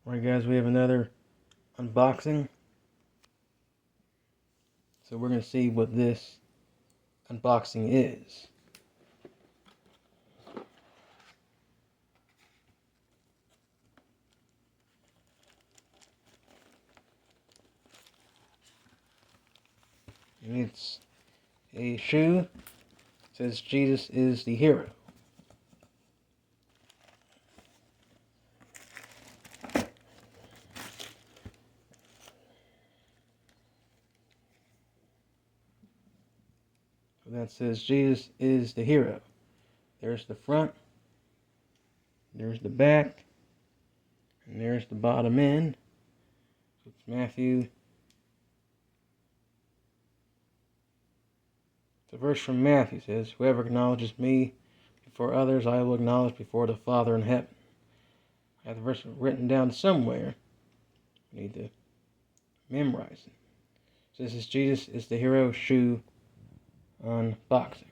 Alright guys, we have another unboxing. So we're going to see what this unboxing is. And it's a shoe. It says Jesus is the hero. So that says Jesus is the hero. There's the front. There's the back. And there's the bottom end. So it's Matthew. The verse from Matthew says, "Whoever acknowledges me before others, I will acknowledge before the Father in heaven." I have the verse written down somewhere. I need to memorize it. So this is Jesus is the hero shoe unboxing.